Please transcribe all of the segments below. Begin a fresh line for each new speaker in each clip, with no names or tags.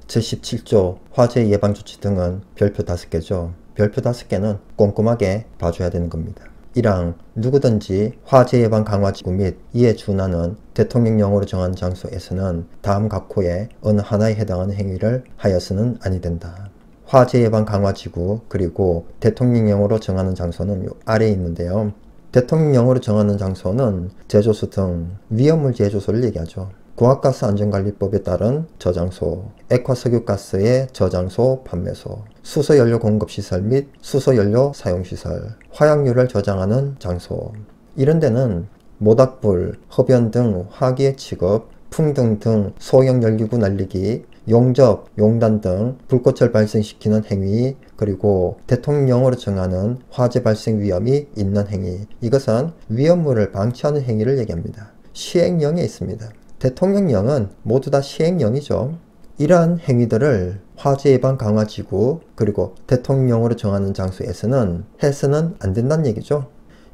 제17조 화재 예방 조치 등은 별표 5개죠. 별표 5개는 꼼꼼하게 봐줘야 되는 겁니다. 1항 누구든지 화재 예방 강화지구 및 이에 준하는 대통령령으로 정한 장소에서는 다음 각호의 어느 하나에 해당하는 행위를 하여서는 아니 된다. 화재 예방 강화지구 그리고 대통령령으로 정하는 장소는 요 아래에 있는데요. 대통령령으로 정하는 장소는 제조소 등 위험물 제조소를 얘기하죠. 고압가스 안전관리법에 따른 저장소, 액화석유가스의 저장소, 판매소, 수소연료 공급시설 및 수소연료 사용시설, 화약류를 저장하는 장소. 이런 데는 모닥불, 흡연 등 화기의 취급, 풍등 등 소형 열기구 날리기, 용접, 용단 등 불꽃을 발생시키는 행위, 그리고 대통령령으로 정하는 화재 발생 위험이 있는 행위. 이것은 위험물을 방치하는 행위를 얘기합니다. 시행령에 있습니다. 대통령령은 모두 다 시행령이죠. 이러한 행위들을 화재 예방 강화지구 그리고 대통령령으로 정하는 장소에서는 해서는 안 된다는 얘기죠.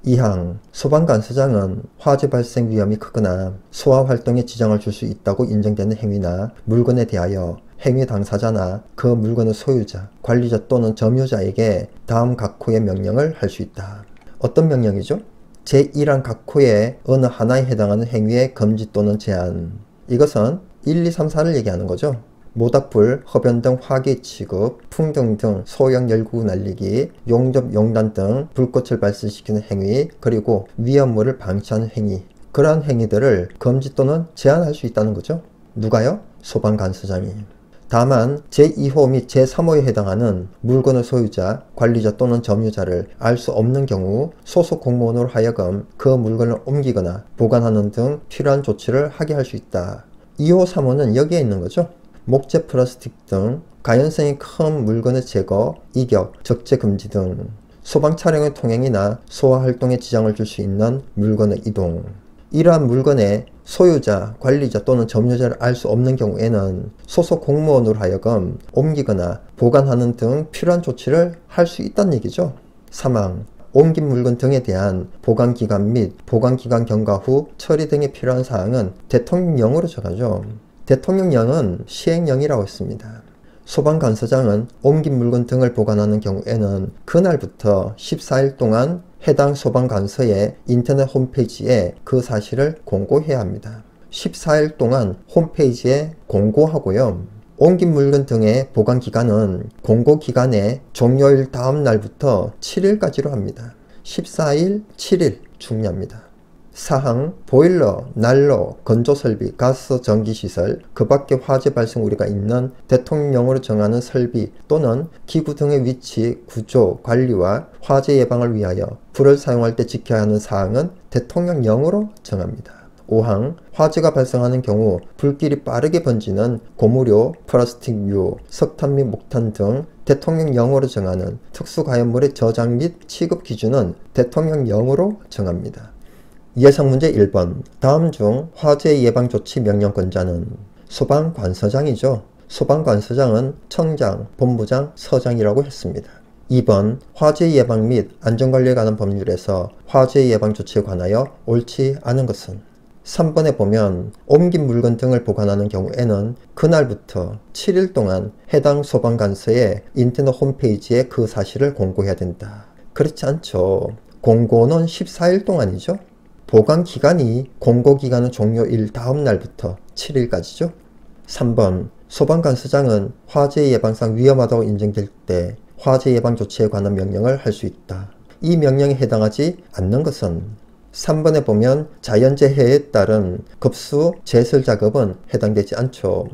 2항 소방관서장은 화재 발생 위험이 크거나 소화 활동에 지장을 줄 수 있다고 인정되는 행위나 물건에 대하여 행위 당사자나 그 물건의 소유자, 관리자 또는 점유자에게 다음 각호의 명령을 할 수 있다. 어떤 명령이죠? 제1항 각호의 어느 하나에 해당하는 행위의 금지 또는 제한. 이것은 1, 2, 3, 4를 얘기하는 거죠. 모닥불, 흡연 등 화기 취급, 풍등 등 소형 열기구 날리기, 용접, 용단 등 불꽃을 발생시키는 행위, 그리고 위험물을 방치하는 행위. 그러한 행위들을 금지 또는 제한할 수 있다는 거죠. 누가요? 소방관서장이. 다만 제2호 및 제3호에 해당하는 물건의 소유자, 관리자 또는 점유자를 알 수 없는 경우 소속 공무원으로 하여금 그 물건을 옮기거나 보관하는 등 필요한 조치를 하게 할 수 있다. 2호, 3호는 여기에 있는 거죠. 목재 플라스틱 등 가연성이 큰 물건의 제거, 이격, 적재 금지 등 소방 차량의 통행이나 소화 활동에 지장을 줄 수 있는 물건의 이동. 이러한 물건의 소유자, 관리자 또는 점유자를 알 수 없는 경우에는 소속 공무원으로 하여금 옮기거나 보관하는 등 필요한 조치를 할 수 있다는 얘기죠. 3항 옮긴 물건 등에 대한 보관기간 및 보관기간 경과 후 처리 등에 필요한 사항은 대통령령으로 정하죠. 대통령령은 시행령이라고 했습니다. 소방관서장은 옮긴 물건 등을 보관하는 경우에는 그날부터 14일 동안 해당 소방관서의 인터넷 홈페이지에 그 사실을 공고해야 합니다. 14일 동안 홈페이지에 공고하고요. 옮긴 물건 등의 보관기간은 공고기간의 종료일 다음 날부터 7일까지로 합니다. 14일, 7일 중요합니다. 4항 보일러, 난로, 건조설비, 가스, 전기시설, 그 밖에 화재 발생 우려가 있는 대통령령으로 정하는 설비 또는 기구 등의 위치, 구조, 관리와 화재 예방을 위하여 불을 사용할 때 지켜야 하는 사항은 대통령령으로 정합니다. 5항 화재가 발생하는 경우 불길이 빠르게 번지는 고무료, 플라스틱류, 석탄 및 목탄 등 대통령령으로 정하는 특수가연물의 저장 및 취급 기준은 대통령령으로 정합니다. 예상문제 1번 다음 중 화재 예방조치 명령권자는 소방관서장이죠. 소방관서장은 청장, 본부장, 서장이라고 했습니다. 2번 화재 예방 및 안전관리에 관한 법률에서 화재 예방조치에 관하여 옳지 않은 것은 3번에 보면 옮긴 물건 등을 보관하는 경우에는 그날부터 7일 동안 해당 소방관서의 인터넷 홈페이지에 그 사실을 공고해야 된다. 그렇지 않죠. 공고는 14일 동안이죠. 보관기간이 공고기간의 종료일 다음 날부터 7일까지죠. 3번 소방관서장은 화재 예방상 위험하다고 인정될 때 화재 예방 조치에 관한 명령을 할 수 있다. 이 명령에 해당하지 않는 것은 3번에 보면 자연재해에 따른 급수 제설 작업은 해당되지 않죠.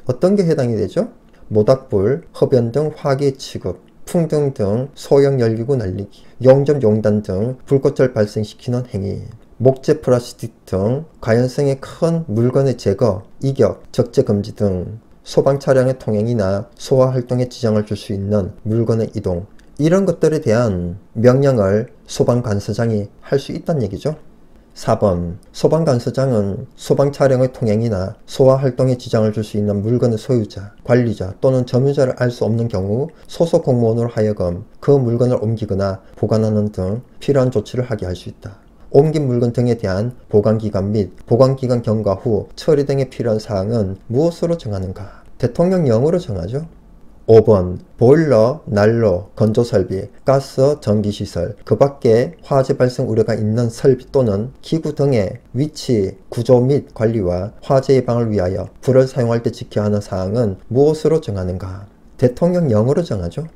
어떤 게 해당이 되죠? 모닥불, 흡연 등 화기 취급, 풍등 등 소형 열기구 날리기, 용접 용단 등 불꽃을 발생시키는 행위, 목재 플라스틱 등 가연성이 큰 물건의 제거, 이격, 적재 금지 등 소방 차량의 통행이나 소화 활동에 지장을 줄 수 있는 물건의 이동, 이런 것들에 대한 명령을 소방관서장이 할 수 있다는 얘기죠. 4번 소방관서장은 소방 차량의 통행이나 소화 활동에 지장을 줄 수 있는 물건의 소유자, 관리자 또는 점유자를 알 수 없는 경우 소속 공무원으로 하여금 그 물건을 옮기거나 보관하는 등 필요한 조치를 하게 할 수 있다. 옮긴 물건 등에 대한 보관기간 및 보관기간 경과 후 처리 등에 필요한 사항은 무엇으로 정하는가? 대통령령으로 정하죠. 5번 보일러, 난로, 건조설비, 가스, 전기시설, 그 밖에 화재 발생 우려가 있는 설비 또는 기구 등의 위치, 구조 및 관리와 화재 예방을 위하여 불을 사용할 때 지켜야 하는 사항은 무엇으로 정하는가? 대통령령으로 정하죠.